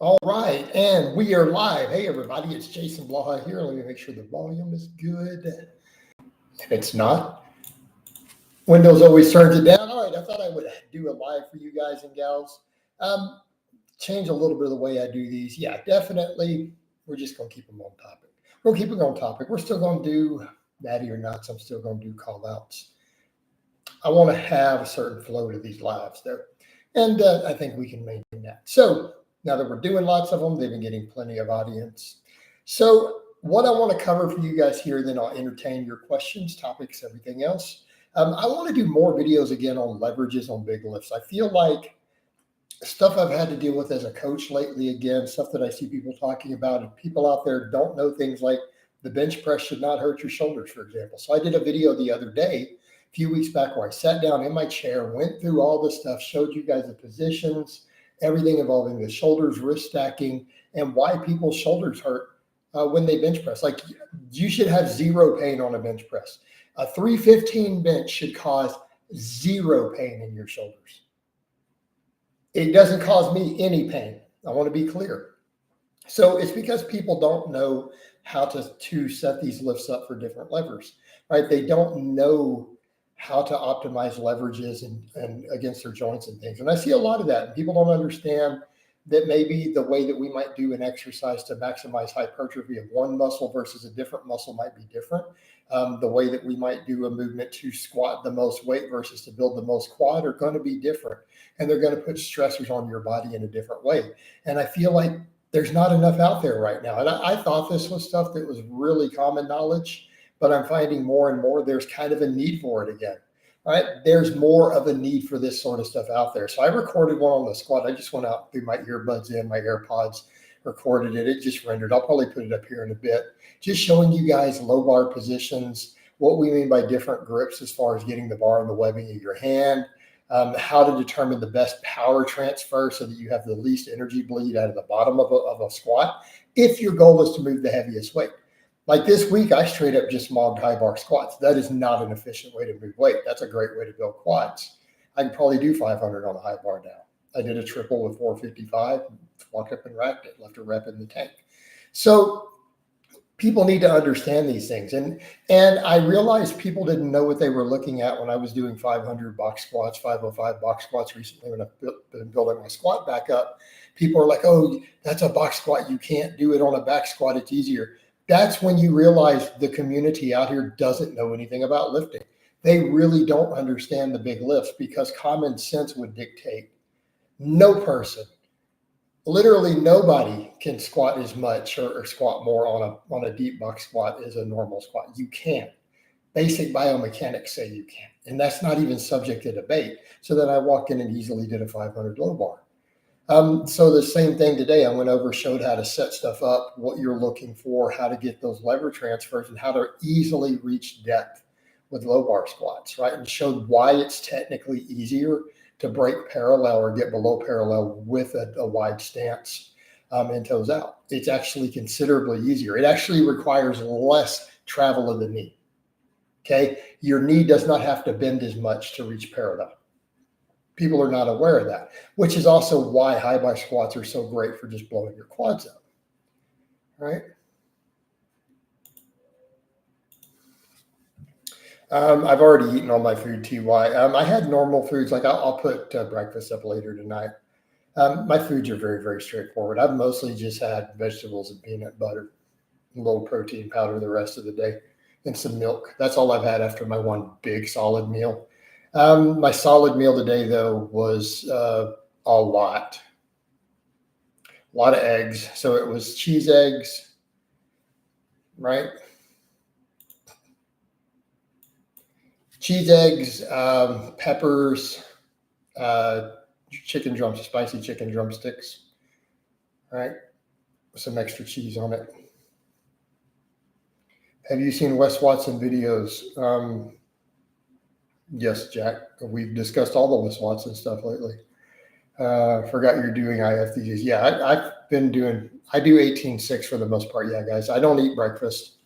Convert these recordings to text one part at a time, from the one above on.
All right, and we are live. Hey, everybody, it's Jason Blaha here. Let me make sure the volume is good. If it's not, Windows always turns it down. All right, I thought I would do a live for you guys and gals. Change a little bit of the way I do these. Yeah, definitely. We're just going to keep them on topic. We'll keep it on topic. We're still going to do natty or nuts. I'm still going to do call outs. I want to have a certain flow to these lives there. And I think we can maintain that. So now that we're doing lots of them, they've been getting plenty of audience. So what I want to cover for you guys here, then I'll entertain your questions, topics, everything else. I want to do more videos again on leverages on big lifts. I feel like stuff I've had to deal with as a coach lately, again, stuff that I see people talking about, and people out there don't know things like the bench press should not hurt your shoulders, for example. So I did a video the other day, a few weeks back, where I sat down in my chair, went through all this stuff, showed you guys the positions, everything involving the shoulders, wrist stacking, and why people's shoulders hurt when they bench press. Like, you should have zero pain on a bench press. A 315 bench should cause zero pain in your shoulders. It doesn't cause me any pain. I want to be clear. So it's because people don't know how to set these lifts up for different levers, right? They don't know how to optimize leverages and against their joints and things. And I see a lot of that. And people don't understand that maybe the way that we might do an exercise to maximize hypertrophy of one muscle versus a different muscle might be different. The way that we might do a movement to squat the most weight versus to build the most quad are going to be different. And they're going to put stressors on your body in a different way. And I feel like there's not enough out there right now. And I thought this was stuff that was really common knowledge, but I'm finding more and more there's kind of a need for it again. All right, there's more of a need for this sort of stuff out there. So I recorded one on the squat. I just went out, threw my earbuds in, my AirPods, recorded it. It just rendered. I'll probably put it up here in a bit. Just showing you guys low bar positions, what we mean by different grips as far as getting the bar in the webbing of your hand, how to determine the best power transfer so that you have the least energy bleed out of the bottom of a squat if your goal is to move the heaviest weight. Like this week, I straight up just mobbed high bar squats. That is not an efficient way to move weight. That's a great way to build quads. I can probably do 500 on a high bar now. I did a triple with 455, walked up and racked it, left a rep in the tank. So people need to understand these things. And I realized people didn't know what they were looking at when I was doing 500 box squats, 505 box squats recently when I've been building my squat back up. People are like, oh, that's a box squat. You can't do it on a back squat. It's easier. That's when you realize the community out here doesn't know anything about lifting. They really don't understand the big lifts because common sense would dictate no person, literally nobody can squat as much or squat more on a deep box squat as a normal squat. You can't. Basic biomechanics say you can't. And that's not even subject to debate. So then I walked in and easily did a 500 low bar. So the same thing today, I went over, showed how to set stuff up, what you're looking for, how to get those lever transfers, and how to easily reach depth with low bar squats, right? And showed why it's technically easier to break parallel or get below parallel with a wide stance and toes out. It's actually considerably easier. It actually requires less travel of the knee, okay? Your knee does not have to bend as much to reach parallel. People are not aware of that, which is also why high bar squats are so great for just blowing your quads up, right? I've already eaten all my food, TY. I had normal foods, like I'll put breakfast up later tonight. My foods are very, very straightforward. I've mostly just had vegetables and peanut butter, a little protein powder the rest of the day, and some milk. That's all I've had after my one big solid meal. My solid meal today, though, was a lot of eggs. So it was cheese eggs, right? Cheese eggs, peppers, chicken drumsticks, spicy chicken drumsticks, right? With some extra cheese on it. Have you seen Wes Watson videos? Yes, Jack. We've discussed all the Wes Watson stuff lately. Forgot you're doing IF these days. Yeah, I do 18-6 for the most part. Yeah, guys, I don't eat breakfast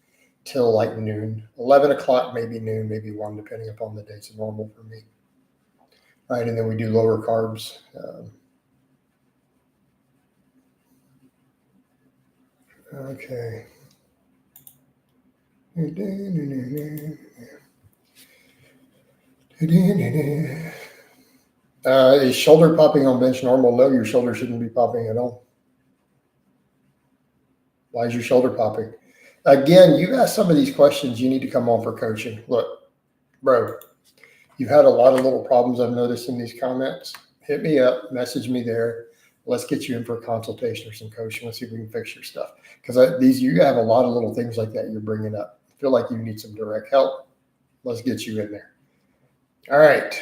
till like noon, 11 o'clock, maybe noon, maybe 1, depending upon the day. It's normal for me. Right, and then we do lower carbs. Okay. Is shoulder popping on bench normal? No, your shoulder shouldn't be popping at all. Why is your shoulder popping? Again, you ask some of these questions, you need to come on for coaching. Look, bro, you've had a lot of little problems I've noticed in these comments. Hit me up, message me there. Let's get you in for a consultation or some coaching. Let's see if we can fix your stuff. Because you have a lot of little things like that you're bringing up. I feel like you need some direct help. Let's get you in there. All right.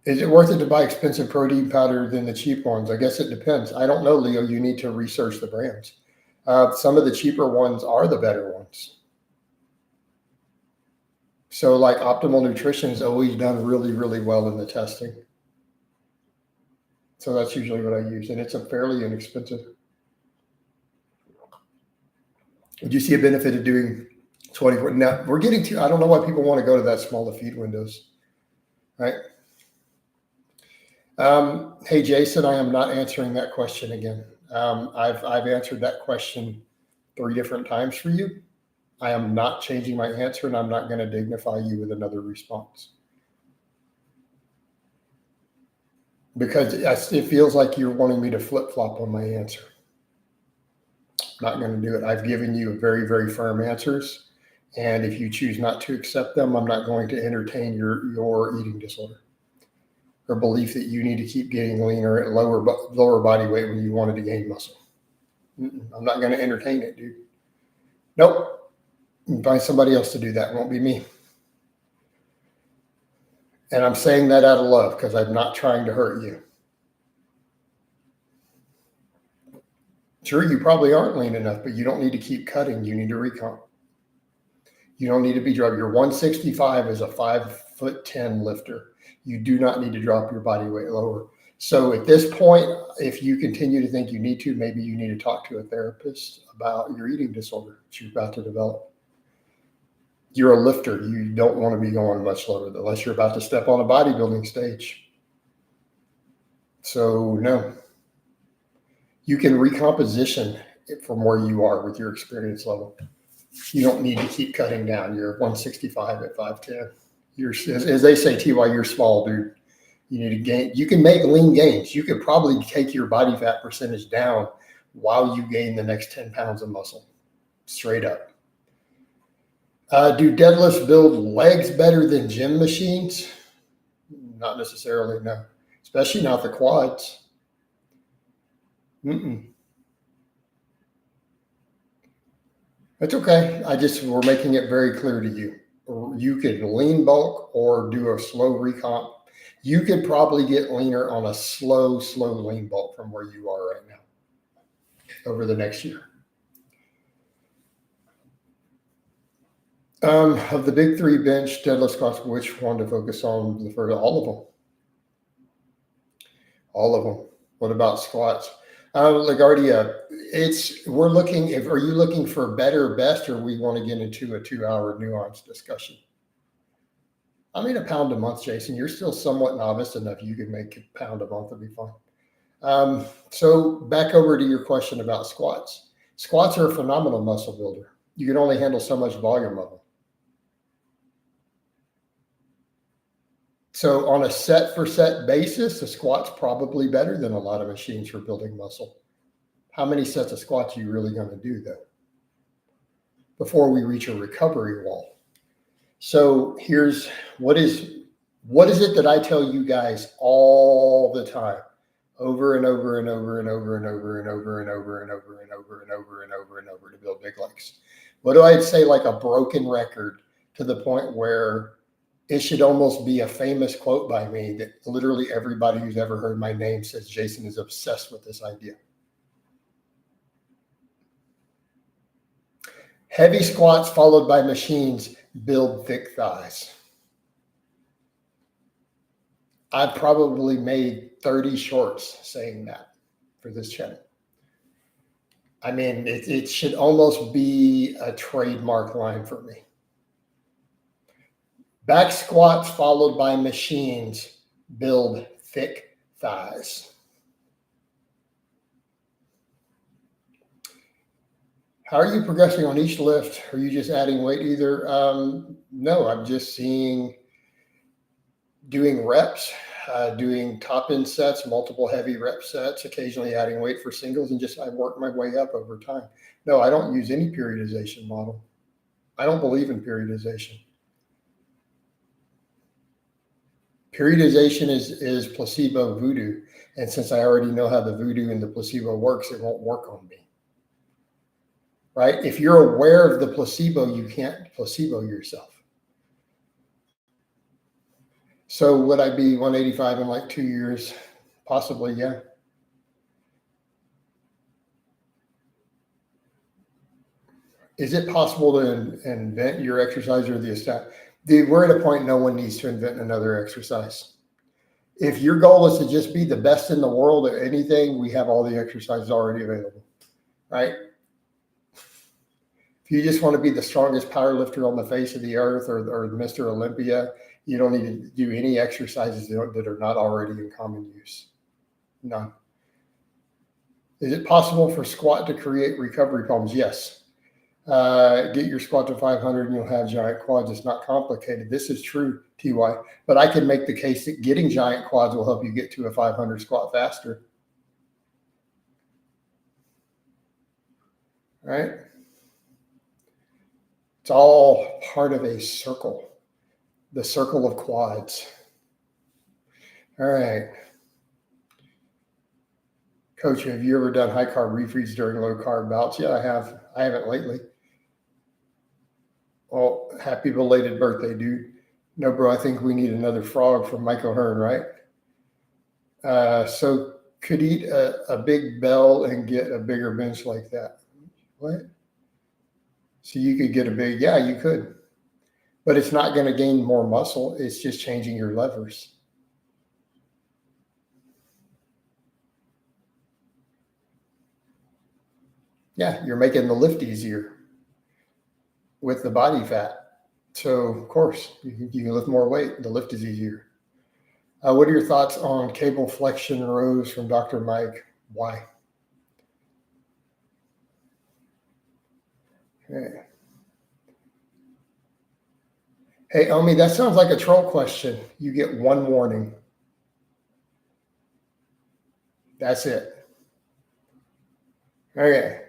Is it worth it to buy expensive protein powder than the cheap ones? I guess it depends. I don't know, Leo. You need to research the brands. Some of the cheaper ones are the better ones. So like Optimal Nutrition has always done really, really well in the testing. So that's usually what I use. And it's a fairly inexpensive. Would you see a benefit of doing 24? Now we're getting to, I don't know why people want to go to that small to feed windows, right? Hey, Jason, I am not answering that question again. I've answered that question 3 different times for you. I am not changing my answer, and I'm not going to dignify you with another response. Because it feels like you're wanting me to flip-flop on my answer. I'm not going to do it. I've given you very, very firm answers. And if you choose not to accept them, I'm not going to entertain your eating disorder or belief that you need to keep getting leaner at lower body weight when you wanted to gain muscle. I'm not going to entertain it, dude. Nope. Find somebody else to do that. It won't be me. And I'm saying that out of love because I'm not trying to hurt you. Sure, you probably aren't lean enough, but you don't need to keep cutting. You need to recomp. You don't need to be dropped. Your 165 is a 5'10" lifter. You do not need to drop your body weight lower. So at this point, if you continue to think you need to, maybe you need to talk to a therapist about your eating disorder that you're about to develop. You're a lifter. You don't want to be going much lower unless you're about to step on a bodybuilding stage. So no, you can recomposition from where you are with your experience level. You don't need to keep cutting down. You're 165 at 5'10". You're, as they say, TY, you're small, dude. You need to gain. You can make lean gains. You could probably take your body fat percentage down while you gain the next 10 pounds of muscle. Straight up. Do deadlifts build legs better than gym machines? Not necessarily, no. Especially not the quads. That's okay. We're making it very clear to you. You could lean bulk or do a slow recomp. You could probably get leaner on a slow lean bulk from where you are right now over the next year. Of the big 3 bench, deadlift, squats, which one to focus on for all of them? All of them. What about squats? LaGuardia, are you looking for better, best, or we want to get into a 2-hour nuanced discussion? I mean, a pound a month, Jason. You're still somewhat novice enough. You can make a pound a month. It'll be fine. So back over to your question about squats. Squats are a phenomenal muscle builder. You can only handle so much volume of them. So on a set for set basis, the squat's probably better than a lot of machines for building muscle. How many sets of squats are you really going to do though before we reach a recovery wall? So here's what is it that I tell you guys all the time, over and over and over and over and over and over and over and over and over and over and over and over to build big legs? What do I say, like a broken record, to the point where it should almost be a famous quote by me that literally everybody who's ever heard my name says Jason is obsessed with this idea. Heavy squats followed by machines build thick thighs. I've probably made 30 shorts saying that for this channel. I mean, it should almost be a trademark line for me. Back squats followed by machines build thick thighs. How are you progressing on each lift? Are you just adding weight either? No, I'm just doing reps, doing top end sets, multiple heavy rep sets, occasionally adding weight for singles, and just I work my way up over time. No, I don't use any periodization model. I don't believe in periodization. Periodization is placebo voodoo. And since I already know how the voodoo and the placebo works, it won't work on me. Right? If you're aware of the placebo, you can't placebo yourself. So would I be 185 in like 2 years? Possibly, yeah. Is it possible to invent your exercise or we're at a point no one needs to invent another exercise. If your goal is to just be the best in the world at anything, we have all the exercises already available, right? If you just want to be the strongest power lifter on the face of the earth or Mr. Olympia, you don't need to do any exercises that are not already in common use. None. Is it possible for squat to create recovery problems? Yes. Get your squat to 500 and you'll have giant quads. It's not complicated. This is true, TY. But I can make the case that getting giant quads will help you get to a 500 squat faster. Right? It's all part of a circle, the circle of quads. All right. Coach, have you ever done high carb refeeds during low carb bouts? Yeah, I have. I haven't lately. Well, happy belated birthday, dude. No, bro, I think we need another frog from Michael Hearn, right? So could eat a big bell and get a bigger bench like that. What? So you could get yeah, you could. But it's not going to gain more muscle. It's just changing your levers. Yeah, you're making the lift easier with the body fat. So, of course, you can lift more weight. The lift is easier. What are your thoughts on cable flexion rows from Dr. Mike? Why? Okay. Hey, Omi, that sounds like a troll question. You get one warning. That's it. Okay.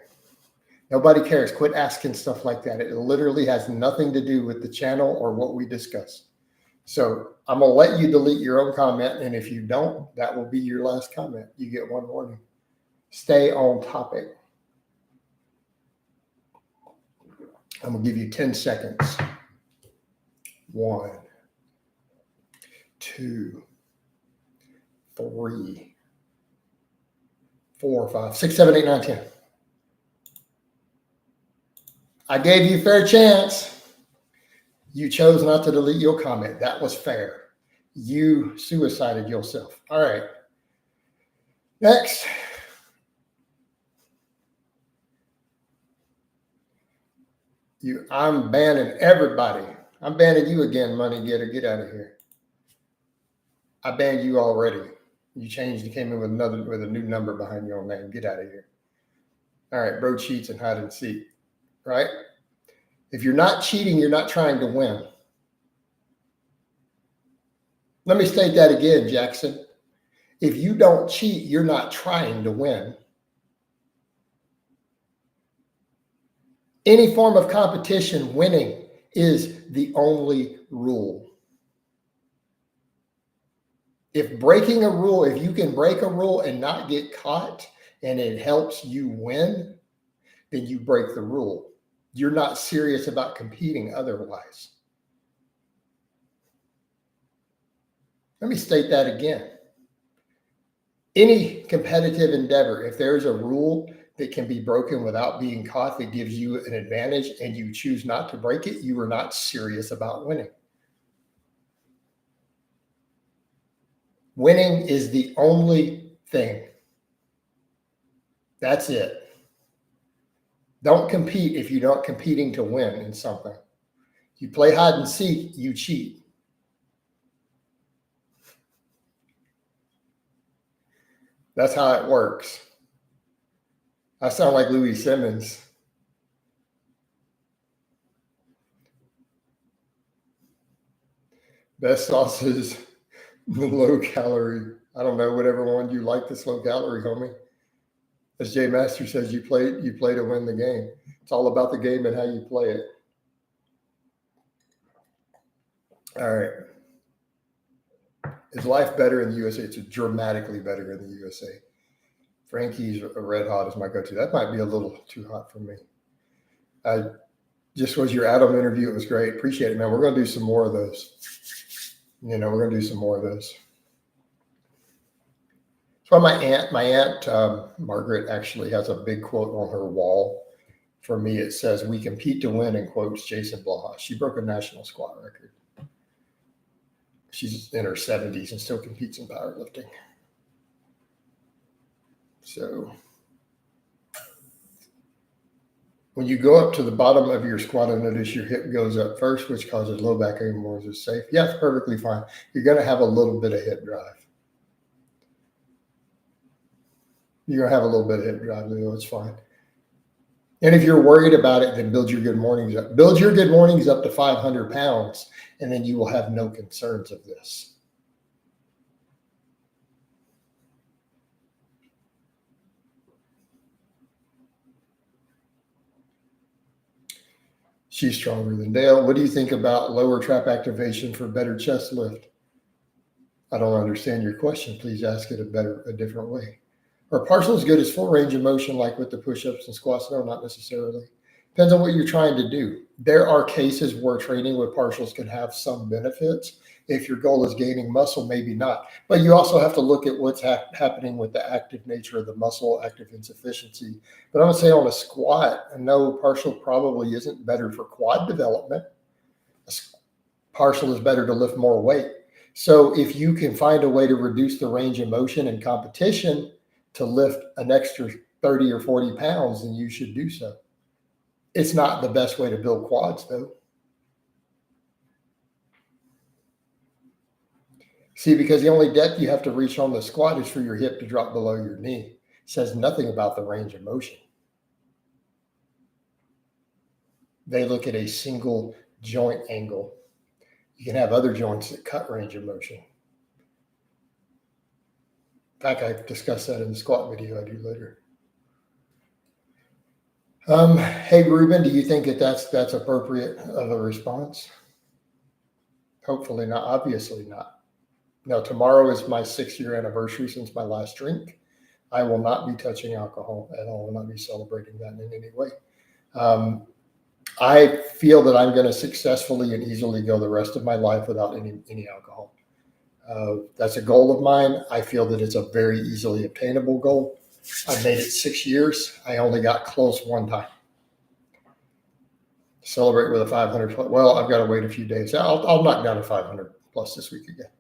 Nobody cares. Quit asking stuff like that. It literally has nothing to do with the channel or what we discuss. So I'm going to let you delete your own comment. And if you don't, that will be your last comment. You get one warning. Stay on topic. I'm going to give you 10 seconds. 1, 2, 3, 4, 5, 6, 7, 8, 9, 10. I gave you a fair chance. You chose not to delete your comment. That was fair. You suicided yourself. All right. Next. I'm banning everybody. I'm banning you again, money getter. Get out of here. I banned you already. You changed. You came in with a new number behind your own name. Get out of here. All right, bro cheats and hide and seek. Right? If you're not cheating, you're not trying to win. Let me state that again, Jackson. If you don't cheat, you're not trying to win. Any form of competition, winning is the only rule. If you can break a rule and not get caught and it helps you win, then you break the rule. You're not serious about competing otherwise. Let me state that again. Any competitive endeavor, if there's a rule that can be broken without being caught that gives you an advantage and you choose not to break it, you are not serious about winning. Winning is the only thing. That's it. Don't compete if you're not competing to win in something. You play hide and seek, you cheat. That's how it works. I sound like Louis Simmons. Best sauces, the low calorie. I don't know, whatever one you like that's low calorie, homie. As Jay Master says, you play to win the game. It's all about the game and how you play it. All right. Is life better in the USA? It's dramatically better in the USA. Frankie's Red Hot is my go-to. That might be a little too hot for me. Just was your Adam interview. It was great. Appreciate it, man. We're going to do some more of those. We're going to do some more of those. So my aunt Margaret actually has a big quote on her wall. For me, it says, "We compete to win," in quotes, Jason Blaha. She broke a national squat record. She's in her 70s and still competes in powerlifting. So when you go up to the bottom of your squat and notice your hip goes up first, which causes low back pain, more is safe. Yeah, it's perfectly fine. You're going to have a little bit of hip drive. You're going to have a little bit of hip drive, Leo. It's fine. And if you're worried about it, then build your good mornings up. Build your good mornings up to 500 pounds, and then you will have no concerns of this. She's stronger than Dale. What do you think about lower trap activation for better chest lift? I don't understand your question. Please ask it a different way. Are partial as good as full range of motion, like with the push-ups and squats? No, not necessarily. Depends on what you're trying to do. There are cases where training with partials can have some benefits. If your goal is gaining muscle, maybe not. But you also have to look at what's happening with the active nature of the muscle, active insufficiency. But I'm going to say on a squat, no, partial probably isn't better for quad development. Partial is better to lift more weight. So if you can find a way to reduce the range of motion in competition to lift an extra 30 or 40 pounds, then you should do so. It's not the best way to build quads, though. See, because the only depth you have to reach on the squat is for your hip to drop below your knee. It says nothing about the range of motion. They look at a single joint angle. You can have other joints that cut range of motion. In fact, I discussed that in the squat video I do later. Hey, Ruben, do you think that's appropriate of a response? Hopefully not. Obviously not. Now, tomorrow is my 6-year anniversary since my last drink. I will not be touching alcohol at all. I will not be celebrating that in any way. I feel that I'm going to successfully and easily go the rest of my life without any alcohol. That's a goal of mine. I feel that it's a very easily obtainable goal. I've made it 6 years. I only got close one time. Celebrate with a 500. Well, I've got to wait a few days. I'll knock down a 500 plus this week again.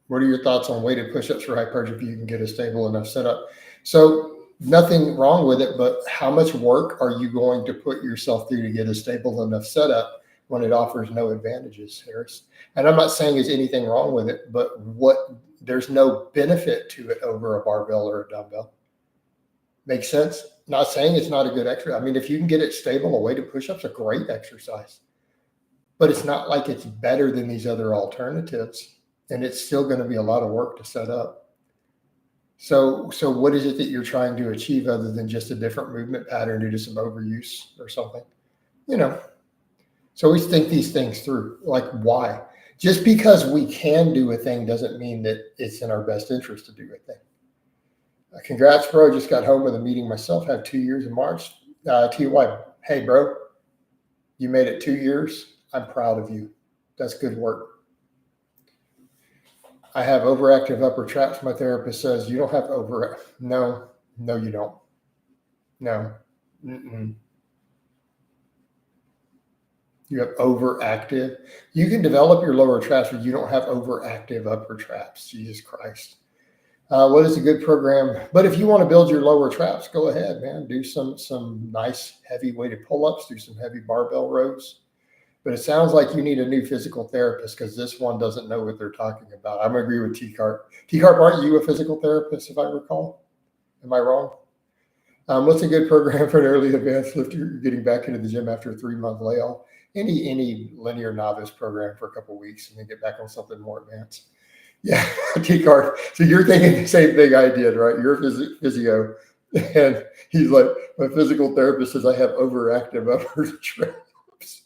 What are your thoughts on weighted push-ups for hypertrophy? You can get a stable enough setup. So nothing wrong with it, but how much work are you going to put yourself through to get a stable enough setup when it offers no advantages, Harris? And I'm not saying there's anything wrong with it, but there's no benefit to it over a barbell or a dumbbell. Makes sense? Not saying it's not a good exercise. I mean, if you can get it stable, a weighted push-up's a great exercise. But it's not like it's better than these other alternatives. And it's still going to be a lot of work to set up. So what is it that you're trying to achieve other than just a different movement pattern due to some overuse or something? So always think these things through. Like, why? Just because we can do a thing doesn't mean that it's in our best interest to do a thing. Congrats, bro. I just got home with a meeting myself. Have 2 years in March. To your wife, hey, bro, you made it 2 years. I'm proud of you. That's good work. I have overactive upper traps. My therapist says you don't have No, you don't. No. Mm-mm. You have overactive. You can develop your lower traps, but you don't have overactive upper traps. Jesus Christ. What is a good program? But if you want to build your lower traps, go ahead, man. Do some nice heavy weighted pull-ups. Do some heavy barbell rows. But it sounds like you need a new physical therapist because this one doesn't know what they're talking about. I'm going to agree with T-Cart. T-Cart, aren't you a physical therapist, if I recall? Am I wrong? What's a good program for an early advanced lifter getting back into the gym after a 3-month layoff? any linear novice program for a couple of weeks and then get back on something more advanced. Yeah, T-card. So you're thinking the same thing I did, right? You're a physio. And he's like, my physical therapist says I have overactive upper traps.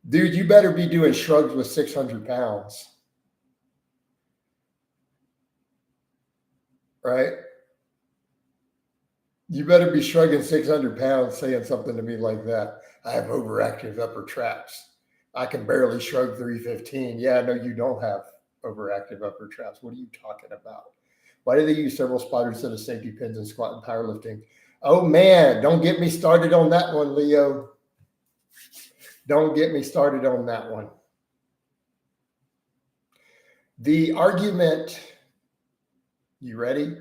Dude, you better be doing shrugs with 600 pounds. Right? You better be shrugging 600 pounds saying something to me like that. I have overactive upper traps. I can barely shrug 315. Yeah, no, you don't have overactive upper traps. What are you talking about? Why do they use several spotters instead of safety pins in squat and powerlifting? Oh man, don't get me started on that one, Leo. Don't get me started on that one. The argument, you ready?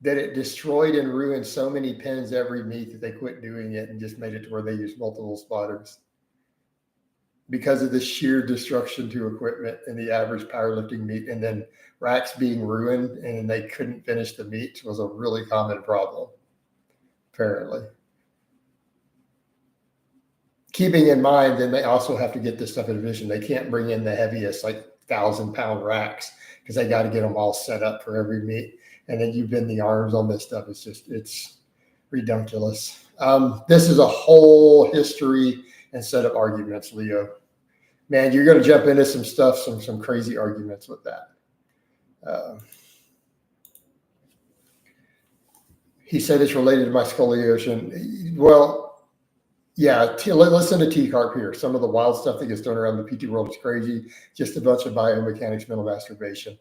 That it destroyed and ruined so many pins every meet that they quit doing it and just made it to where they use multiple spotters because of the sheer destruction to equipment in the average powerlifting meet. And then racks being ruined and they couldn't finish the meet was a really common problem, apparently. Keeping in mind, then they also have to get this stuff in vision. They can't bring in the heaviest, like 1,000-pound racks because they got to get them all set up for every meet. And then you bend the arms on this stuff. It's redunculous. This is a whole history and set of arguments, Leo. Man, you're going to jump into some stuff, some crazy arguments with that. He said it's related to my scoliosis. Well, yeah, listen to T-Carp here. Some of the wild stuff that gets thrown around the PT world is crazy. Just a bunch of biomechanics, mental masturbation.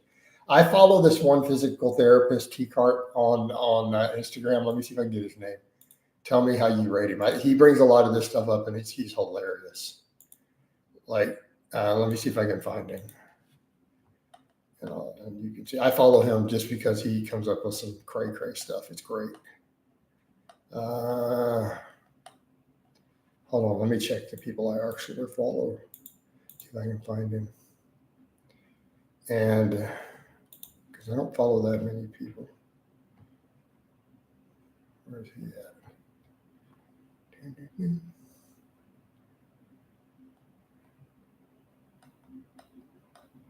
I follow this one physical therapist, T-Carp, on Instagram. Let me see if I can get his name. Tell me how you rate him. He brings a lot of this stuff up, and he's hilarious. Like, let me see if I can find him. And you can see I follow him just because he comes up with some cray stuff. It's great. Hold on, let me check the people I actually follow. See if I can find him. And because I don't follow that many people. Where's he at?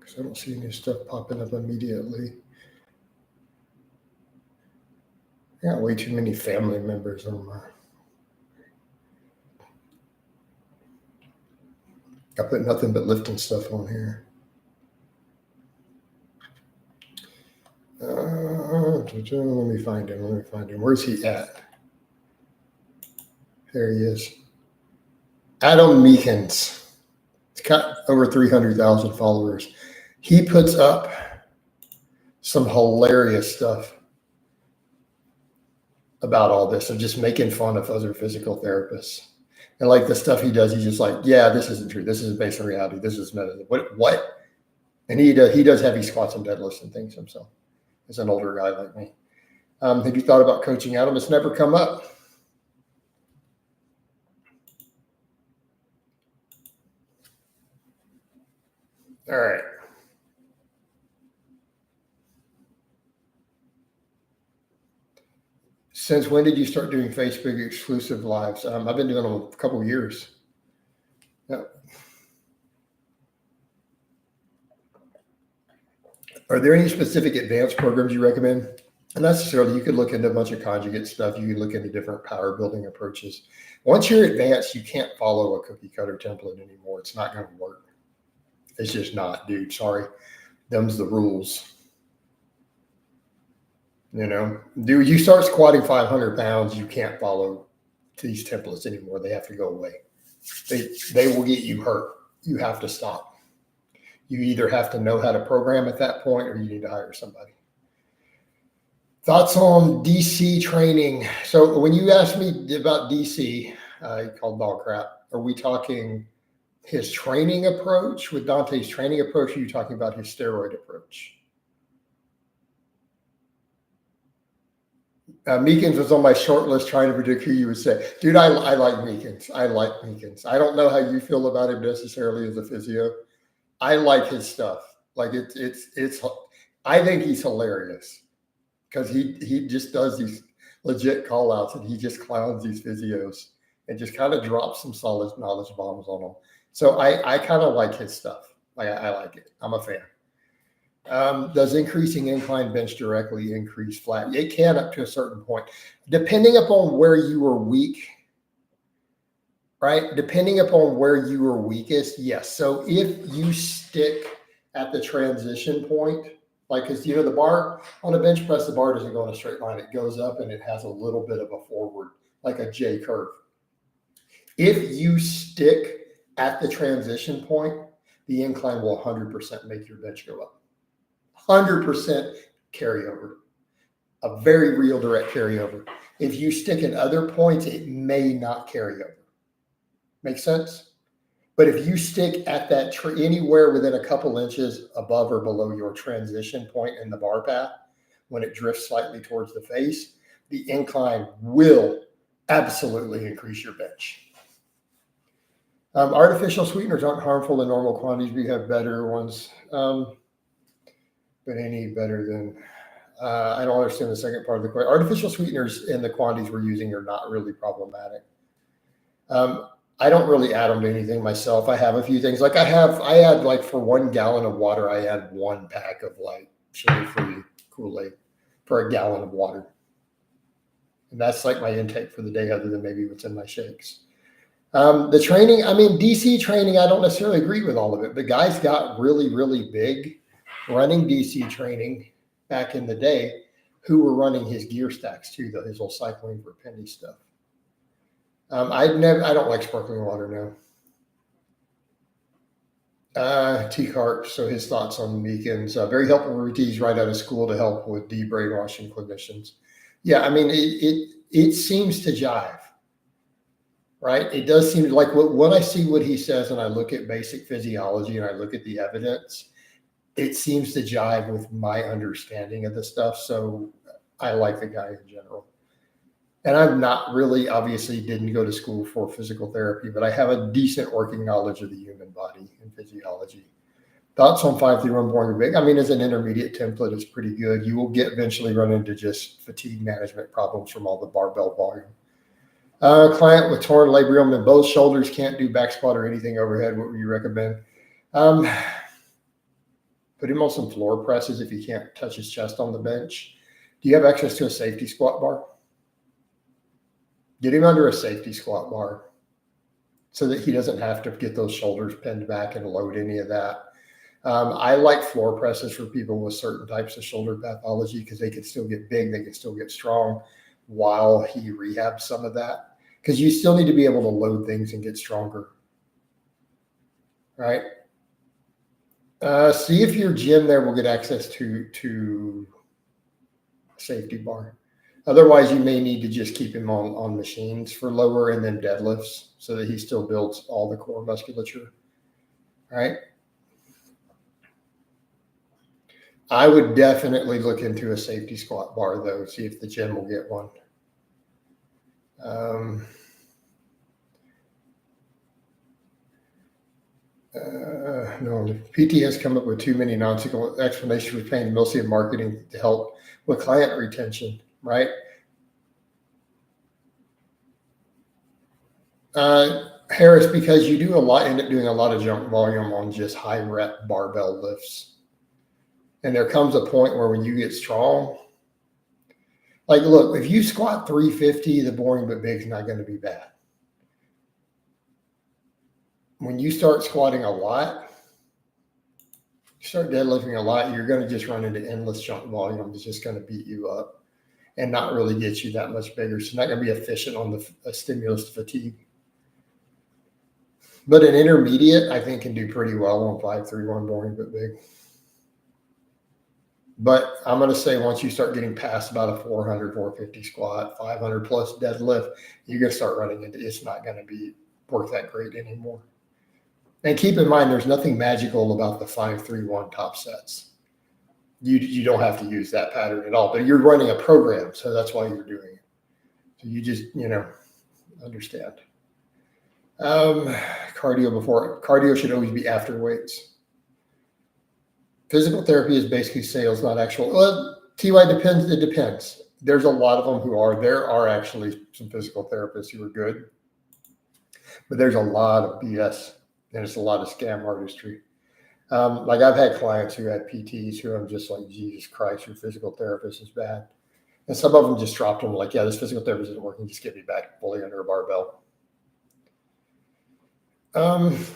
Because I don't see any stuff popping up immediately. I got way too many family members on my. I put nothing but lifting stuff on here. Let me find him. Where's he at? There he is. Adam Meekins. He's got over 300,000 followers. He puts up some hilarious stuff about all this of just making fun of other physical therapists. And like the stuff he does, he's just like, yeah, this isn't true. This is based on reality. This is medicine. What? And he does heavy squats and deadlifts and things himself. As an older guy like me. Have you thought about coaching Adam? It's never come up. All right. Since when did you start doing Facebook exclusive lives? I've been doing them a couple of years. Yeah. Are there any specific advanced programs you recommend? And necessarily, you could look into a bunch of conjugate stuff. You could look into different power building approaches. Once you're advanced, you can't follow a cookie cutter template anymore. It's not going to work. It's just not, dude. Sorry. Them's the rules. You know, dude, you start squatting 500 pounds, you can't follow these templates anymore. They have to go away. They will get you hurt. You have to stop. You either have to know how to program at that point or you need to hire somebody. Thoughts on DC training? So when you asked me about DC, called dog crap, are we talking his training approach with Dante's training approach? Or are you talking about his steroid approach? Meekins was on my short list trying to predict who you would say. Dude, I like Meekins. I like Meekins. I don't know how you feel about him necessarily as a physio. I like his stuff. Like it's I think he's hilarious because he just does these legit call outs and he just clowns these physios and just kind of drops some solid knowledge bombs on them. So I kind of like his stuff. I like it. I'm a fan. Does increasing incline bench directly increase flat? It can up to a certain point, depending upon where you are weak, right? Depending upon where you are weakest, yes. So if you stick at the transition point, like, because the bar on a bench press, the bar doesn't go in a straight line. It goes up and it has a little bit of a forward, like a J curve. If you stick at the transition point, the incline will 100% make your bench go up. 100% carryover, a very real direct carryover. If you stick at other points, it may not carry over. Make sense? But if you stick at that anywhere within a couple inches above or below your transition point in the bar path, when it drifts slightly towards the face, the incline will absolutely increase your bench. Artificial sweeteners aren't harmful in normal quantities. We have better ones. But any better than, I don't understand the second part of the question. Artificial sweeteners in the quantities we're using are not really problematic. I don't really add them to anything myself. I have a few things. Like I add like for 1 gallon of water, I add 1 pack of like sugar-free Kool-Aid for a gallon of water. And that's like my intake for the day, other than maybe what's in my shakes. The training, DC training, I don't necessarily agree with all of it, but guys got really, really big running DC training back in the day who were running his gear stacks too, though, his little cycling for penny stuff. I don't like sparkling water now. T-Cart, so his thoughts on Meekins. Very helpful routines right out of school to help with de-brainwashing clinicians. Yeah, it seems to jive, right? It does seem like when I see what he says and I look at basic physiology and I look at the evidence, it seems to jive with my understanding of the stuff. So I like the guy in general. And I'm not really, obviously didn't go to school for physical therapy, but I have a decent working knowledge of the human body and physiology. Thoughts on 531 Boring Big? As an intermediate template, it's pretty good. You will eventually run into just fatigue management problems from all the barbell volume. Client with torn labrum in both shoulders, can't do back squat or anything overhead. What would you recommend? Put him on some floor presses if he can't touch his chest on the bench. Do you have access to a safety squat bar? Get him under a safety squat bar so that he doesn't have to get those shoulders pinned back and load any of that. I like floor presses for people with certain types of shoulder pathology because they can still get big, they can still get strong while he rehabs some of that. Because you still need to be able to load things and get stronger, right? See if your gym there will get access to safety bar. Otherwise, you may need to just keep him on machines for lower and then deadlifts so that he still builds all the core musculature, right? I would definitely look into a safety squat bar, though, see if the gym will get one. No, PT has come up with too many nonsensical explanations for paying mostly in marketing to help with client retention, right? Harris, because you do end up doing a lot of jump volume on just high rep barbell lifts. And there comes a point where when you get strong, like, look, if you squat 350, the boring but big is not going to be bad. When you start squatting a lot, you start deadlifting a lot, you're going to just run into endless jump volume. It's just going to beat you up and not really get you that much bigger. So not going to be efficient on the stimulus to fatigue. But an intermediate, I think, can do pretty well on 531 boring but big. But I'm going to say once you start getting past about a 400, 450 squat, 500 plus deadlift, you're going to start running into it's not going to be work that great anymore. And keep in mind, there's nothing magical about the 531 top sets. You don't have to use that pattern at all, but you're running a program, so that's why you're doing it. So you just, understand. Cardio should always be after weights. Physical therapy is basically sales, not actual. Well, TY depends. It depends. There's a lot of them who are. There are actually some physical therapists who are good, but there's a lot of BS And it's a lot of scam artistry. Like I've had clients who had PTs who I'm just like, Jesus Christ, your physical therapist is bad. And some of them just dropped them like, yeah, this physical therapist isn't working. Just get me back fully under a barbell.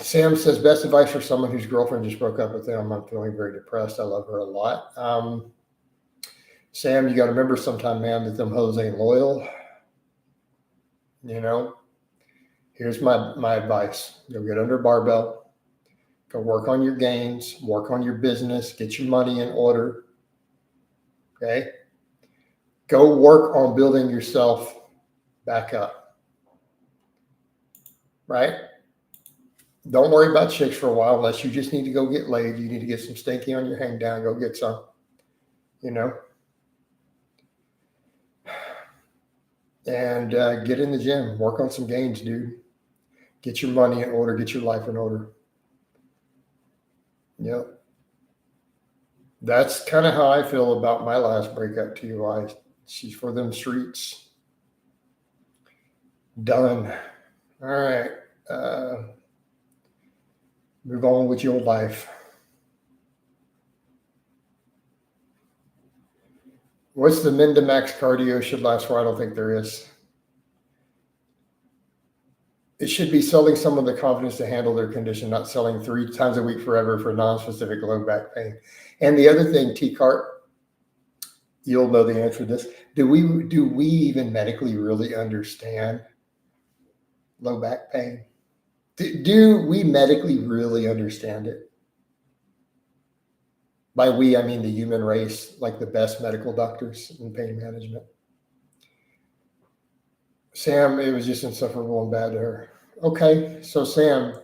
Sam says, best advice for someone whose girlfriend just broke up with them. I'm feeling very depressed. I love her a lot. Sam, you got to remember sometime, man, that them hoes ain't loyal. You know, here's my advice. Go get under a barbell. Go work on your gains. Work on your business. Get your money in order. Okay? Go work on building yourself back up. Right? Don't worry about chicks for a while unless you just need to go get laid. You need to get some stinky on your hang down. Go get some. You know? And get in the gym. Work on some gains, dude. Get your money in order. Get your life in order. Yep. That's kind of how I feel about my last breakup TUI. She's for them streets. Done. All right. Move on with your life. What's the min to max cardio should last for? I don't think there is. It should be selling someone the confidence to handle their condition, not selling 3 times a week forever for non-specific low back pain. And the other thing, T-Cart, you'll know the answer to this. Do we even medically really understand low back pain? Do we medically really understand it? By we, I mean the human race, like the best medical doctors in pain management. Sam, it was just insufferable and bad to her. Okay, so Sam,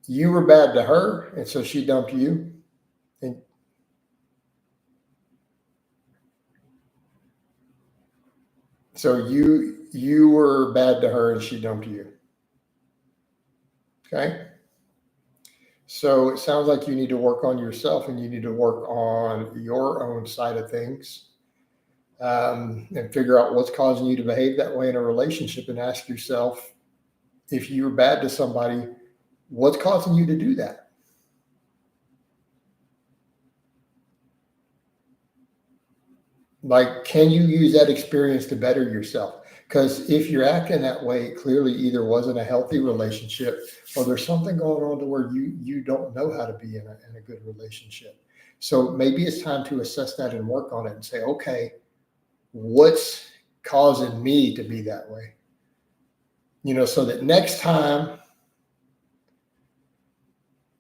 you were bad to her, and so she dumped you. And so you were bad to her, and she dumped you. Okay. So it sounds like you need to work on yourself, and you need to work on your own side of things, and figure out what's causing you to behave that way in a relationship, and ask yourself, if you're bad to somebody, what's causing you to do that? Like, can you use that experience to better yourself? Because if you're acting that way, it clearly either wasn't a healthy relationship, or there's something going on to where you don't know how to be in a good relationship. So maybe it's time to assess that and work on it and say, okay, what's causing me to be that way? You know, so that next time,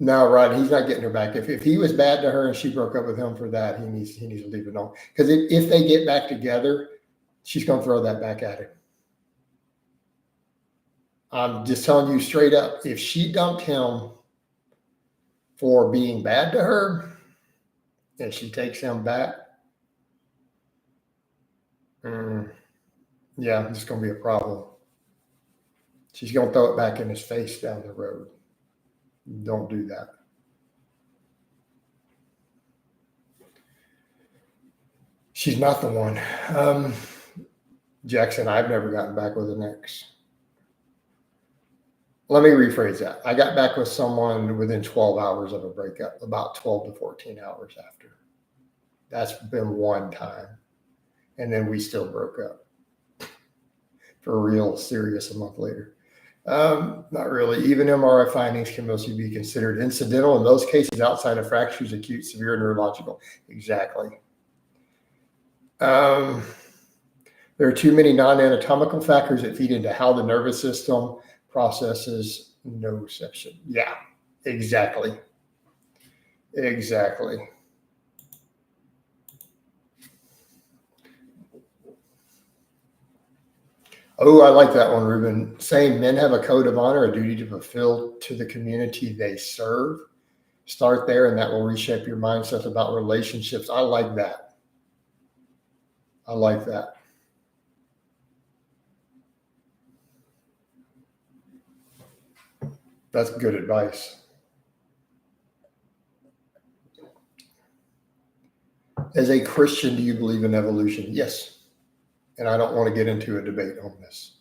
no, right, he's not getting her back. If he was bad to her and she broke up with him for that, he needs to leave it alone. Because if they get back together, she's going to throw that back at him. I'm just telling you straight up, if she dumped him for being bad to her and she takes him back, yeah, it's going to be a problem. She's going to throw it back in his face down the road. Don't do that. She's not the one. Jackson, I've never gotten back with an ex. Let me rephrase that. I got back with someone within 12 hours of a breakup, about 12 to 14 hours after. That's been one time. And then we still broke up for real serious a month later. Not really. Even MRI findings can mostly be considered incidental in those cases outside of fractures, acute, severe, neurological. Exactly. There are too many non-anatomical factors that feed into how the nervous system processes nociception. Yeah, exactly. Exactly. Oh, I like that one, Ruben. Saying men have a code of honor, a duty to fulfill to the community they serve. Start there, and that will reshape your mindset about relationships. I like that. I like that. That's good advice. As a Christian, do you believe in evolution? Yes. And I don't want to get into a debate on this.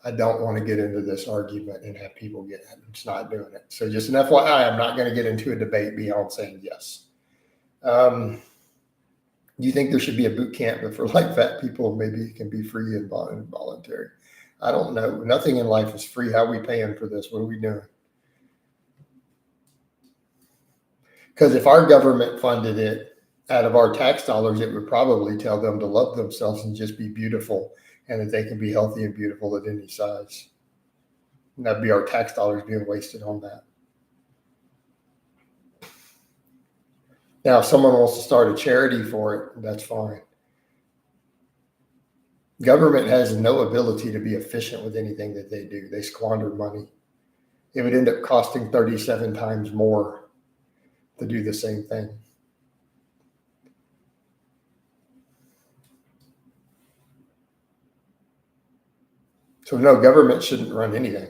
I don't want to get into this argument and have people get it. It's not doing it. So just an FYI, I'm not going to get into a debate beyond saying yes. Do you think there should be a boot camp, but for like fat people, maybe it can be free and voluntary? I don't know. Nothing in life is free. How are we paying for this? What are we doing? Because if our government funded it out of our tax dollars, it would probably tell them to love themselves and just be beautiful, and that they can be healthy and beautiful at any size. And that'd be our tax dollars being wasted on that. Now, if someone wants to start a charity for it, that's fine. Government has no ability to be efficient with anything that they do. They squander money. It would end up costing 37 times more to do the same thing. So no, government shouldn't run anything.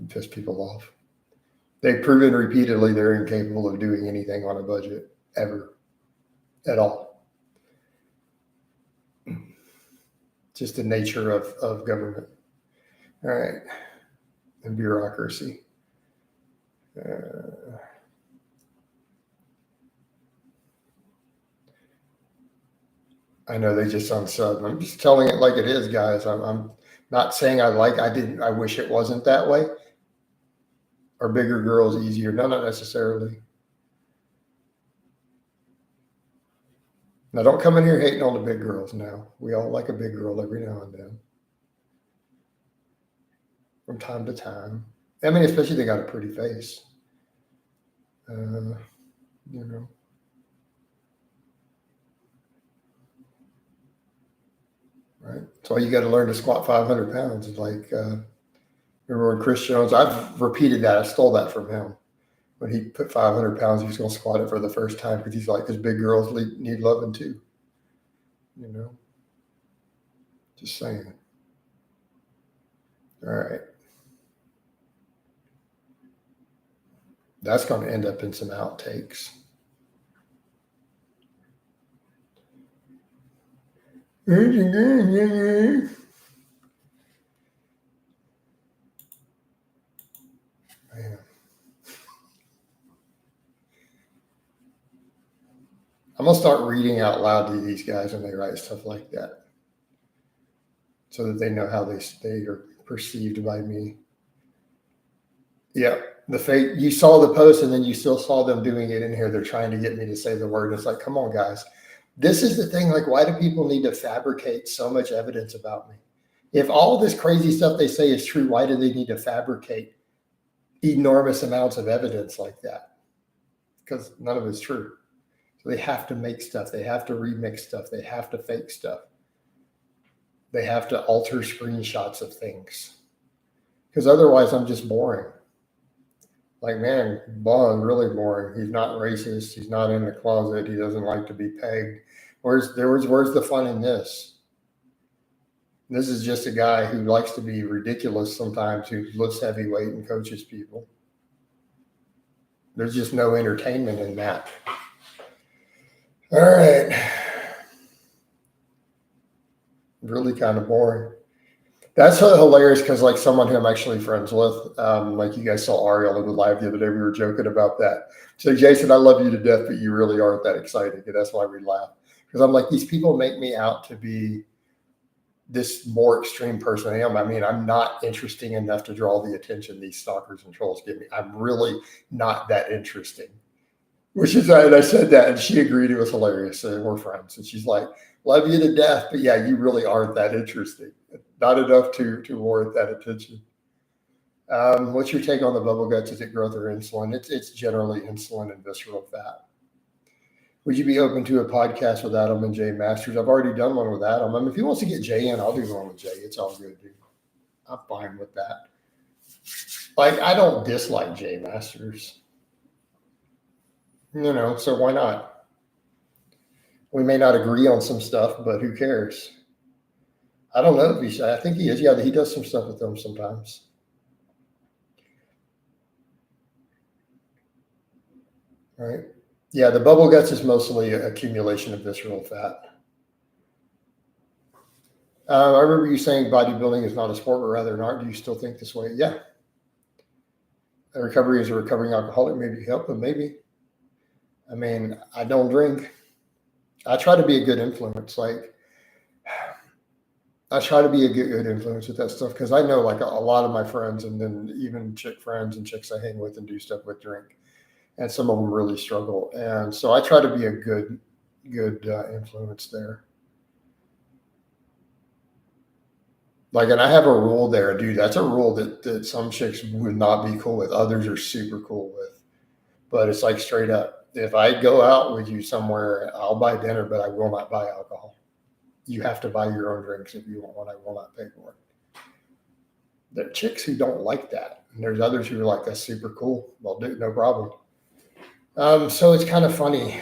Piss people off. They've proven repeatedly they're incapable of doing anything on a budget, ever, at all. Just the nature of government. All right. And bureaucracy. I know they just unsub. I'm just telling it like it is, guys. I'm not saying I wish it wasn't that way. Are bigger girls easier? No, not necessarily. Now, don't come in here hating on the big girls now. We all like a big girl every now and then. From time to time. I mean, especially they got a pretty face. You know. Right. So you got to learn to squat 500 pounds. It's like, remember when Chris Jones, I've repeated that. I stole that from him. When he put 500 pounds, he was going to squat it for the first time because he's like, because big girls need loving too. You know, just saying. All right. That's going to end up in some outtakes. Man. I'm going to start reading out loud to these guys when they write stuff like that so that they know how they are perceived by me. Yeah, the fake, you saw the post and then you still saw them doing it in here. They're trying to get me to say the word. It's like, come on, guys. This is the thing. Like, why do people need to fabricate so much evidence about me? If all this crazy stuff they say is true, why do they need to fabricate enormous amounts of evidence like that? Because none of it's true. So they have to make stuff. They have to remix stuff. They have to fake stuff. They have to alter screenshots of things. Because otherwise I'm just boring. Like, man, Blaha is really boring. He's not racist. He's not in the closet. He doesn't like to be pegged. Where's the fun in this? This is just a guy who likes to be ridiculous sometimes, who lifts heavyweight and coaches people. There's just no entertainment in that. All right. Really kind of boring. That's hilarious because, like, someone who I'm actually friends with, like you guys saw Ariel in the live the other day, we were joking about that. So, Jason, I love you to death, but you really aren't that exciting. And that's why we laugh. Because I'm like, these people make me out to be this more extreme person I am. I mean, I'm not interesting enough to draw the attention these stalkers and trolls give me. I'm really not that interesting. Which is, and I said that, and she agreed. It was hilarious. We're friends. And she's like, love you to death, but yeah, you really aren't that interesting. Not enough to warrant that attention. What's your take on the bubble guts? Is it growth or insulin? It's generally insulin and visceral fat. Would you be open to a podcast with Adam and Jay Masters? I've already done one with Adam. I mean, if he wants to get Jay in, I'll do one with Jay. It's all good, dude. I'm fine with that. Like, I don't dislike Jay Masters. You know, so why not? We may not agree on some stuff, but who cares? I don't know if I think he is. Yeah, he does some stuff with them sometimes. Right? Yeah, the bubble guts is mostly accumulation of visceral fat. I remember you saying bodybuilding is not a sport, but rather an art. Do you still think this way? Yeah. A recovery as a recovering alcoholic, maybe help, but maybe. I mean, I don't drink. I try to be a good influence. Like, I try to be a good influence with that stuff because I know like a lot of my friends and then even chick friends and chicks I hang with and do stuff with drink, and some of them really struggle. And so I try to be a good influence there. Like, and I have a rule there, dude. That's a rule that some chicks would not be cool with. Others are super cool with. But it's like straight up. If I go out with you somewhere, I'll buy dinner, but I will not buy alcohol. You have to buy your own drinks if you want one. I will not pay for it. There are chicks who don't like that. And there's others who are like, that's super cool. Well, dude, no problem. So it's kind of funny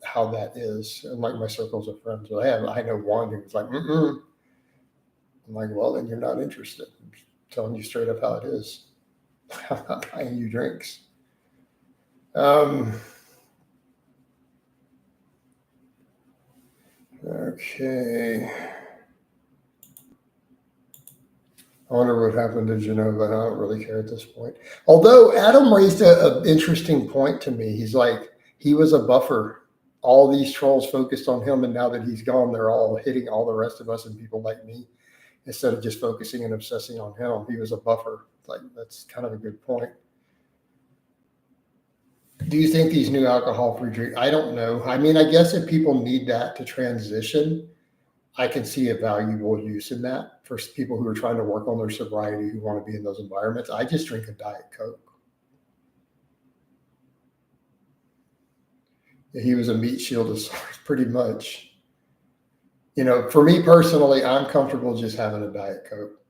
how that is. And like my circles of friends that I have, I know one who's like, mm-mm. I'm like, well, then you're not interested. I'm telling you straight up how it is. I'm not buying you drinks. Okay. I wonder what happened to Genova. I don't really care at this point. Although Adam raised an interesting point to me. He's like, he was a buffer. All these trolls focused on him, and now that he's gone, they're all hitting all the rest of us and people like me instead of just focusing and obsessing on him. He was a buffer. Like, that's kind of a good point. Do you think these new alcohol-free drinks? I don't know. I mean, I guess if people need that to transition, I can see a valuable use in that for people who are trying to work on their sobriety, who want to be in those environments. I just drink a Diet Coke. He was a meat shield of sorts, pretty much. You know, for me personally, I'm comfortable just having a Diet Coke.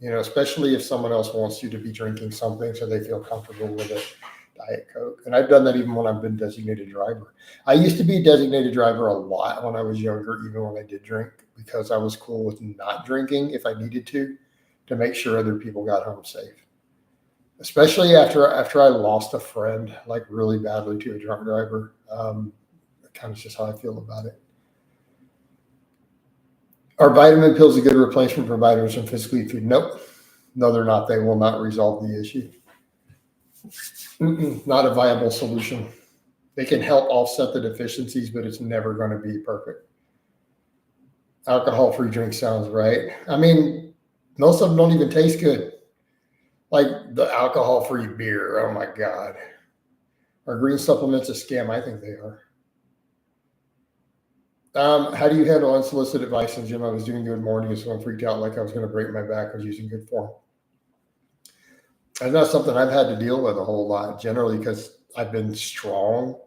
You know, especially if someone else wants you to be drinking something so they feel comfortable with it. Diet Coke. And I've done that even when I've been designated driver. I used to be a designated driver a lot when I was younger, even when I did drink, because I was cool with not drinking if I needed to make sure other people got home safe. Especially after I lost a friend like really badly to a drunk driver. Kind of just how I feel about it. Are vitamin pills a good replacement for vitamins from physically food? Nope. No, they're not. They will not resolve the issue. Not a viable solution. They can help offset the deficiencies, but it's never going to be perfect. Alcohol-free drink sounds right. I mean, most of them don't even taste good. Like the alcohol-free beer. Oh my God. Are green supplements a scam? I think they are. How do you handle unsolicited advice in the gym? I was doing good morning, so I freaked out like I was going to break my back. I was using good form. That's not something I've had to deal with a whole lot, generally because I've been strong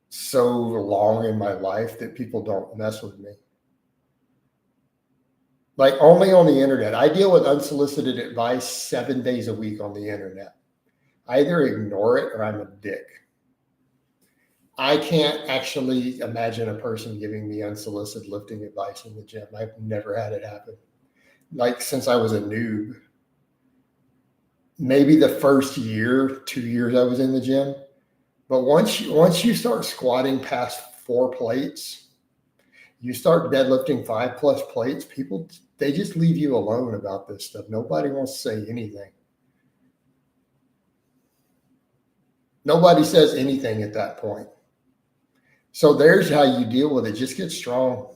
so long in my life that people don't mess with me. Like only on the internet. I deal with unsolicited advice 7 days a week on the internet. I either ignore it or I'm a dick. I can't actually imagine a person giving me unsolicited lifting advice in the gym. I've never had it happen. Like since I was a noob. Maybe the first year, 2 years I was in the gym. But once you start squatting past 4 plates, you start deadlifting 5+ plates, people, they just leave you alone about this stuff. Nobody wants to say anything. Nobody says anything at that point. So there's how you deal with it. Just get strong.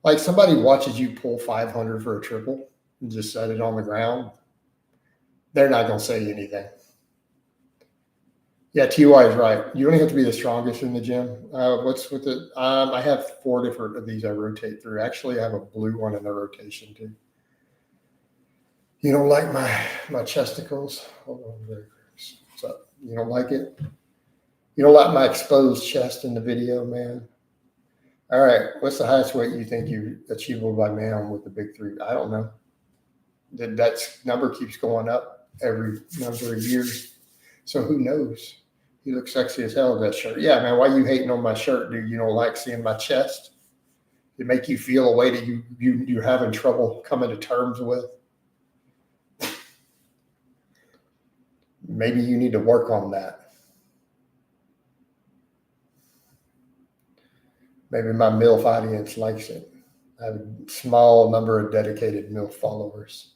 Like somebody watches you pull 500 for a triple and just set it on the ground. They're not going to say anything. Yeah, TY is right. You don't have to be the strongest in the gym. What's with it? I have 4 different of these I rotate through. Actually, I have a blue one in the rotation too. You don't like my chesticles? Hold on, what's up? You don't like it? You don't like my exposed chest in the video, man? All right. What's the highest weight you think you achievable by man with the big 3? I don't know. That number keeps going up every number of years. So who knows? You look sexy as hell in that shirt. Yeah, man. Why you hating on my shirt, dude? You don't like seeing my chest? It make you feel a way that you're having trouble coming to terms with? Maybe you need to work on that. Maybe my MILF audience likes it. I have a small number of dedicated MILF followers.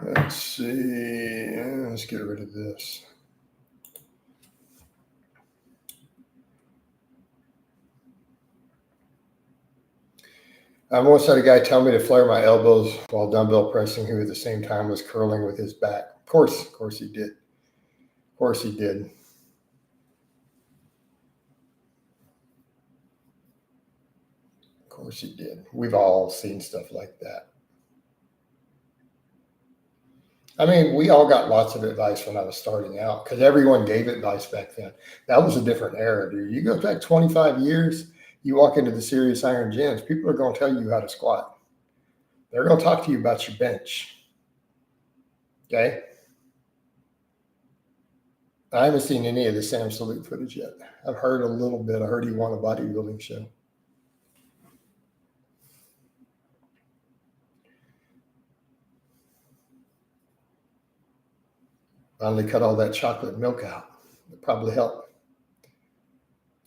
Let's see. Let's get rid of this. I once had a guy tell me to flare my elbows while dumbbell pressing, who at the same time was curling with his back. Of course he did. Of course he did. Of course he did. We've all seen stuff like that. I mean, we all got lots of advice when I was starting out because everyone gave advice back then. That was a different era, dude. You go back 25 years, you walk into the serious iron gyms, people are going to tell you how to squat. They're going to talk to you about your bench. Okay? I haven't seen any of the Sam Salute footage yet. I've heard a little bit. I heard he won a bodybuilding show. Finally cut all that chocolate milk out. It probably helped.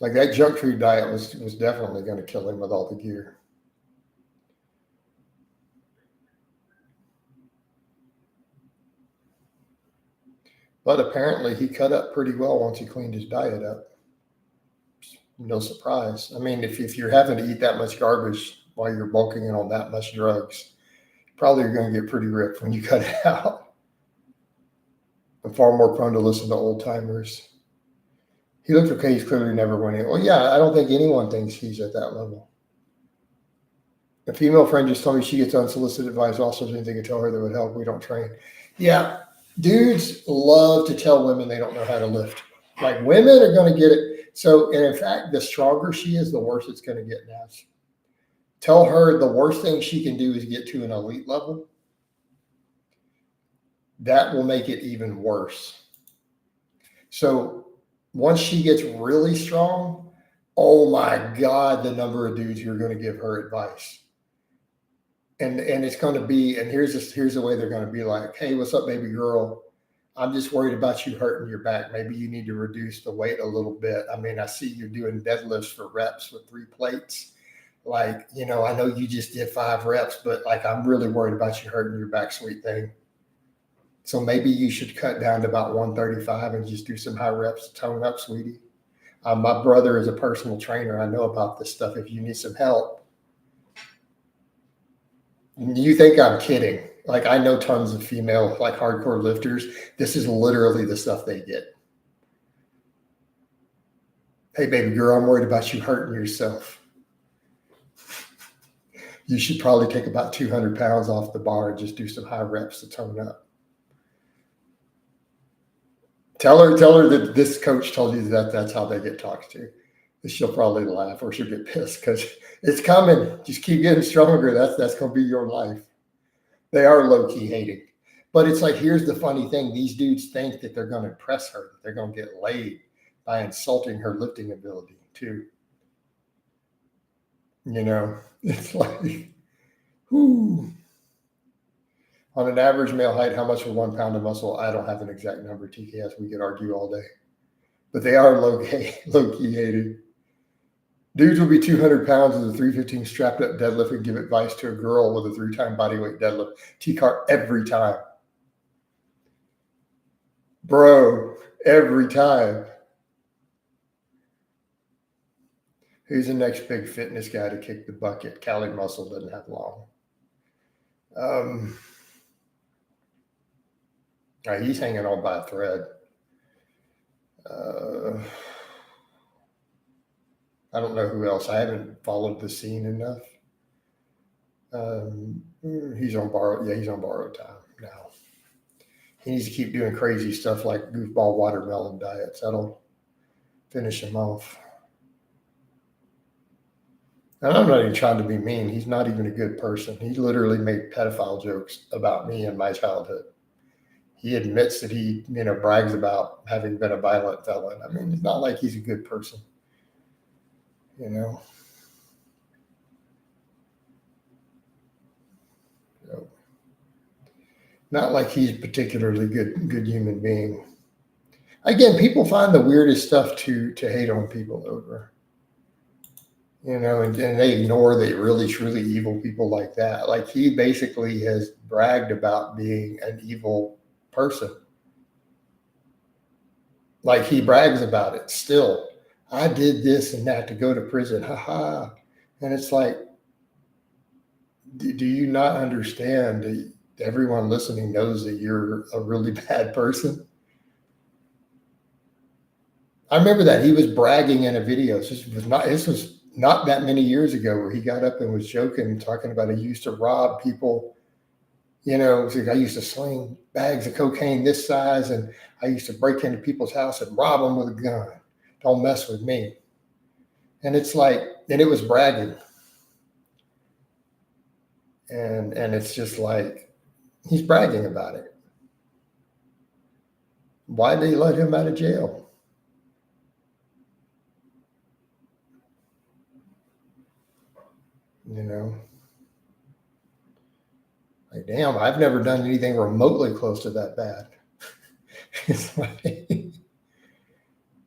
Like that junk food diet was definitely going to kill him with all the gear. But apparently he cut up pretty well once he cleaned his diet up. No surprise. I mean, if you're having to eat that much garbage while you're bulking in on that much drugs, probably you're going to get pretty ripped when you cut it out. I'm far more prone to listen to old timers. He looked okay. He's clearly never winning. Well, yeah, I don't think anyone thinks he's at that level. A female friend just told me she gets unsolicited advice. Also, anything to tell her that would help. We don't train. Yeah, dudes love to tell women they don't know how to lift. Like women are going to get it. So, and in fact, the stronger she is, the worse it's going to get now. Tell her the worst thing she can do is get to an elite level. That will make it even worse. So once she gets really strong, oh my God, the number of dudes you're going to give her advice. And it's going to be, and here's the way they're going to be like, hey, what's up, baby girl? I'm just worried about you hurting your back. Maybe you need to reduce the weight a little bit. I mean, I see you doing deadlifts for reps with 3 plates. Like, I know you just did 5 reps, but like, I'm really worried about you hurting your back, sweet thing. So maybe you should cut down to about 135 and just do some high reps to tone up, sweetie. My brother is a personal trainer. I know about this stuff. If you need some help. You think I'm kidding. Like I know tons of female, like hardcore lifters. This is literally the stuff they get. Hey, baby girl, I'm worried about you hurting yourself. You should probably take about 200 pounds off the bar and just do some high reps to tone up. Tell her that this coach told you that that's how they get talked to. She'll probably laugh or she'll get pissed because it's coming. Just keep getting stronger. That's going to be your life. They are low-key hating. But it's like, here's the funny thing. These dudes think that they're going to impress her, that they're going to get laid by insulting her lifting ability too. It's like, whoo. On an average male height, how much for 1 pound of muscle? I don't have an exact number, TKS. We could argue all day. But they are low-key hated. Dudes will be 200 pounds with a 315 strapped up deadlift and give advice to a girl with a 3-time bodyweight deadlift. T-car every time. Bro, every time. Who's the next big fitness guy to kick the bucket? Cali Muscle doesn't have long. He's hanging on by a thread. I don't know who else. I haven't followed the scene enough. He's on borrowed time now. He needs to keep doing crazy stuff like goofball watermelon diets. That'll finish him off. And I'm not even trying to be mean. He's not even a good person. He literally made pedophile jokes about me in my childhood. He admits that he, brags about having been a violent felon. I mean, it's not like he's a good person. Not like he's a particularly good human being. Again, people find the weirdest stuff to hate on people over. And they ignore the really, truly evil people like that. Like he basically has bragged about being an evil person. Like he brags about it still. I did this and that to go to prison. Ha ha. And it's like, do you not understand that everyone listening knows that you're a really bad person? I remember that he was bragging in a video. This was not that many years ago where he got up and was joking, talking about he used to rob people. I used to sling bags of cocaine this size, and I used to break into people's house and rob them with a gun. Don't mess with me. And it's like, and it was bragging. And it's just like, he's bragging about it. Why did they let him out of jail? Like, damn, I've never done anything remotely close to that bad. It's like,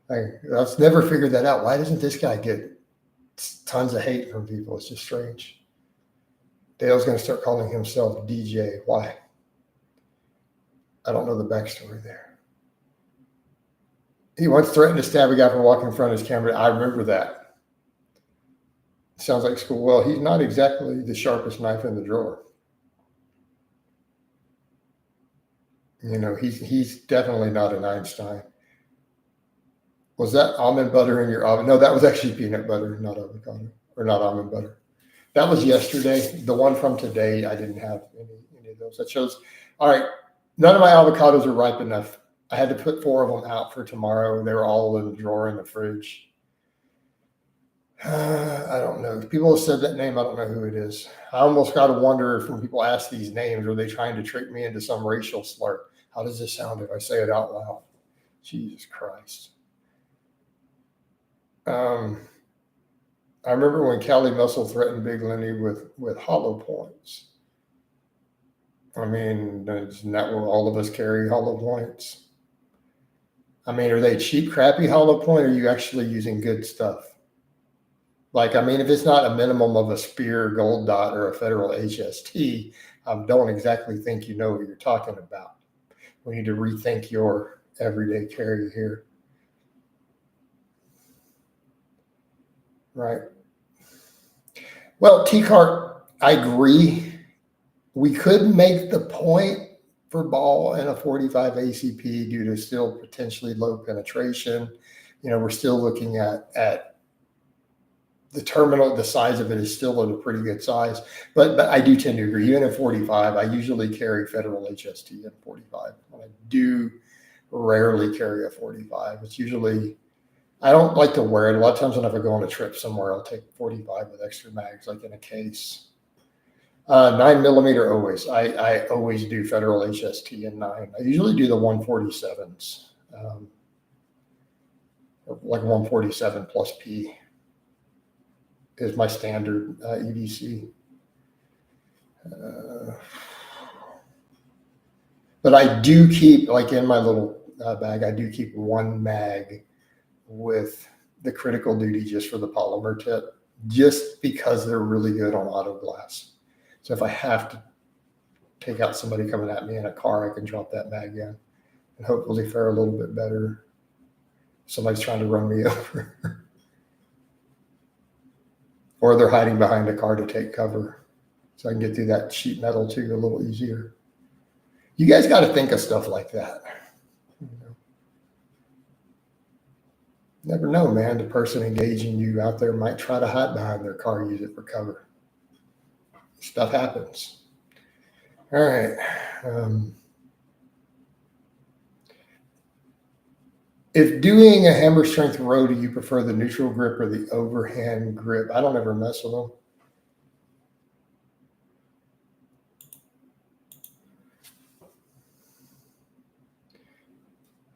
I've never figured that out. Why doesn't this guy get tons of hate from people? It's just strange. Dale's going to start calling himself DJ. Why? I don't know the backstory there. He once threatened to stab a guy for walking in front of his camera. I remember that. Sounds like school. Well, he's not exactly the sharpest knife in the drawer. He's definitely not an Einstein. Was that almond butter in your oven? No, that was actually peanut butter, not avocado, or not almond butter. That was yesterday. The one from today, I didn't have any of those. That shows, all right, none of my avocados are ripe enough. I had to put 4 of them out for tomorrow. They were all in the drawer in the fridge. I don't know. People have said that name. I don't know who it is. I almost got to wonder if when people ask these names, are they trying to trick me into some racial slur? How does this sound if I say it out loud? Jesus Christ. I remember when Callie Muscle threatened Big Lenny with hollow points. I mean, isn't that where all of us carry hollow points? I mean, are they cheap, crappy hollow point, or are you actually using good stuff? Like, I mean, if it's not a minimum of a Spear Gold Dot or a Federal HST, I don't exactly think you know what you're talking about. We need to rethink your everyday carry here. Right. Well, T-Cart, I agree. We could make the point for ball and a 45 ACP due to still potentially low penetration. We're still looking at the terminal, the size of it is still at a pretty good size, but I do tend to agree. Even at 45, I usually carry Federal HST at 45. I do rarely carry a 45. It's usually, I don't like to wear it. A lot of times when I go on a trip somewhere, I'll take 45 with extra mags, like in a case. 9mm always. I always do Federal HST in 9. I usually do the 147s, like 147 plus P. Is my standard EDC. But I do keep, like in my little bag, I do keep 1 mag with the critical duty just for the polymer tip, just because they're really good on auto glass. So if I have to take out somebody coming at me in a car, I can drop that mag in and hopefully fare a little bit better. Somebody's trying to run me over. Or they're hiding behind a car to take cover. So I can get through that sheet metal too a little easier. You guys got to think of stuff like that. Never know, man. The person engaging you out there might try to hide behind their car, use it for cover. Stuff happens. All right. If doing a hammer strength row, do you prefer the neutral grip or the overhand grip? I don't ever mess with them.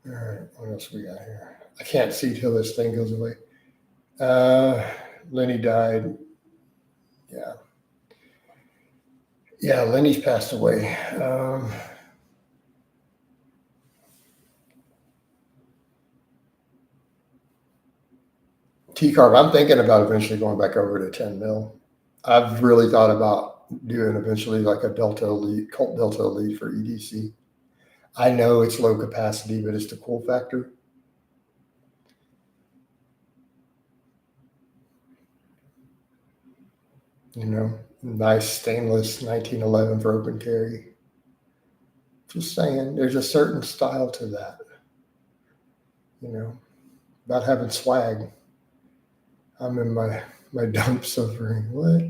All right, what else we got here? I can't see till this thing goes away. Lenny died. Yeah. Yeah, Lenny's passed away. T-carb, I'm thinking about eventually going back over to 10 mil. I've really thought about doing eventually like a Delta Elite, Cult Delta Elite for EDC. I know it's low capacity, but it's the cool factor. You know, nice stainless 1911 for open carry. Just saying, there's a certain style to that. You know, about having swag. I'm in my dump suffering. What?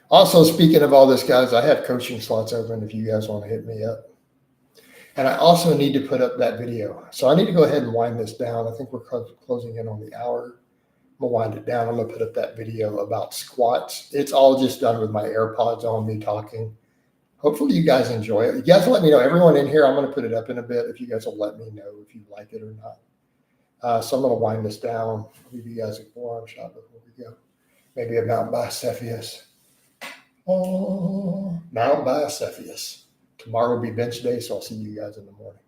Also, speaking of all this, guys, I have coaching slots open if you guys want to hit me up. And I also need to put up that video. So I need to go ahead and wind this down. I think we're closing in on the hour. I'm going to wind it down. I'm going to put up that video about squats. It's all just done with my AirPods on, me talking. Hopefully you guys enjoy it. You guys let me know. Everyone in here, I'm going to put it up in a bit if you guys will let me know if you like it or not. So I'm going to wind this down. I'll give you guys a forearm shot before we go. Maybe a Mount Bicephalus. Oh, Mount Bicephalus. Tomorrow will be bench day, so I'll see you guys in the morning.